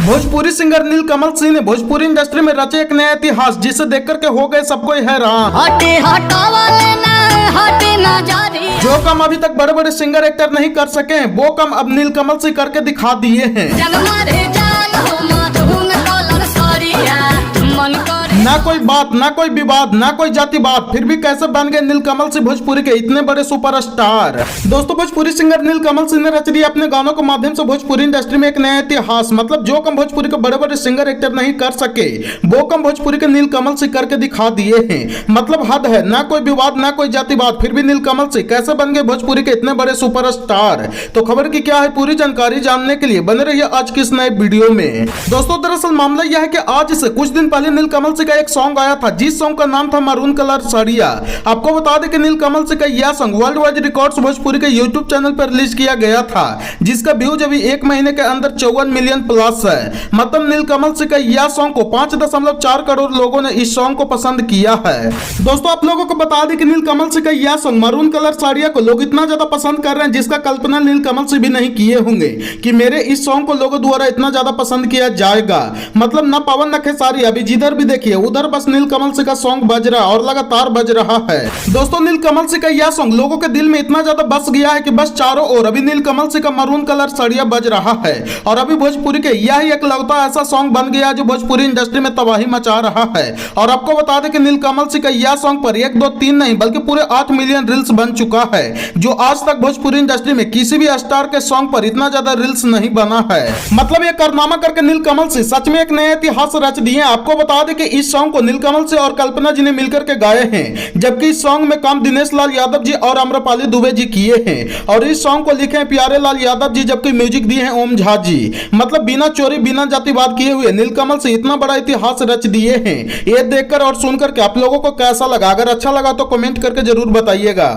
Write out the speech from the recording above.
Bhojpuri singer नीलकमल सिंह ने Bhojpuri industry में रचे एक नया इतिहास, जिसे देखकर के हो गए सबको हैरान। जो काम अभी तक बड़े बड़े सिंगर एक्टर नहीं कर सके हैं, वो काम अब नीलकमल सिंह करके दिखा दिए हैं। ना कोई बात, ना कोई विवाद, ना कोई जातिवाद, फिर भी कैसे बन गए नीलकमल सिंह भोजपुरी के इतने बड़े सुपरस्टार। दोस्तों, भोजपुरी सिंगर नीलकमल सिंह ने रच दिया अपने गानों के माध्यम से भोजपुरी इंडस्ट्री में एक नया इतिहास। मतलब जो कम भोजपुरी के बड़े बड़े सिंगर एक्टर नहीं कर सके, वो कम भोजपुरी के नीलकमल सिंह करके दिखा दिए हैं। मतलब हद है, ना कोई विवाद, ना कोई जातिवाद, फिर भी नीलकमल सिंह कैसे बन गए भोजपुरी के इतने बड़े सुपरस्टार। तो खबर की क्या है, पूरी जानकारी जानने के लिए बने रहिए आज की इस नए वीडियो में। दोस्तों, दरअसल मामला यह है कि आज से कुछ दिन पहले नीलकमल सिंह का एक सॉन्ग आया था, जिस सॉन्ग का नाम था मरून कलर साड़िया। आपको बता दें कि नीलकमल सिंह का यह song world wide records Bhojpuri के यूट्यूब चैनल पर रिलीज किया गया था, जिसका व्यूज अभी एक महीने के अंदर 54 मिलियन प्लस है। मतलब नीलकमल सिंह का यह सॉन्ग को 5.4 करोड़ लोगों ने इस सॉन्ग को पसंद किया है। दोस्तों, आप लोगों को बता दें कि नीलकमल सिंह का यह सॉन्ग मरून कलर साड़िया को लोग इतना ज्यादा पसंद कर रहे हैं, जिसका कल्पना नीलकमल सिंह भी नहीं किए होंगे कि मेरे इस सॉन्ग को लोगों द्वारा इतना ज्यादा पसंद किया जाएगा। मतलब न पवन न खेसारी, अभी जिधर भी देखिए उधर बस नीलकमल सिंह का सॉन्ग बज रहा और लगातार बज रहा है। दोस्तों, नीलकमल सिंह का यह सॉन्ग लोगों के दिल में इतना ज्यादा बस गया है कि बस चारों ओर अभी नीलकमल सिंह का मरून कलर साड़िया बज रहा है। और अभी भोजपुरी के यह एकलौता ऐसा सॉन्ग बन गया जो भोजपुरी इंडस्ट्री में तबाही मचा रहा है। और आपको बता दें कि नीलकमल सिंह का यह सॉन्ग पर 1, 2, 3 नहीं बल्कि पूरे 8 मिलियन रील्स बन चुका है, जो आज तक भोजपुरी इंडस्ट्री में किसी भी स्टार के सॉन्ग पर इतना ज्यादा रील्स नहीं बना है। मतलब ये कारनामा करके नीलकमल सिंह सच में एक नया इतिहास रच दिए। आपको बता दें कि इस सॉन्ग को नीलकमल सिंह और कल्पना जी ने मिलकर के गाए हैं, जबकि इस सॉन्ग में काम दिनेश लाल यादव जी और आम्रपाली दुबे जी किए हैं। और इस सॉन्ग को लिखे हैं प्यारे लाल यादव जी, जबकि म्यूजिक दिए हैं ओम झा जी। मतलब बिना चोरी बिना जातिवाद किए हुए नीलकमल सिंह इतना बड़ा इतिहास रच दिए हैं। ये देखकर और सुनकर के आप लोगों को कैसा लगा? अगर अच्छा लगा तो कमेंट करके जरूर बताइएगा।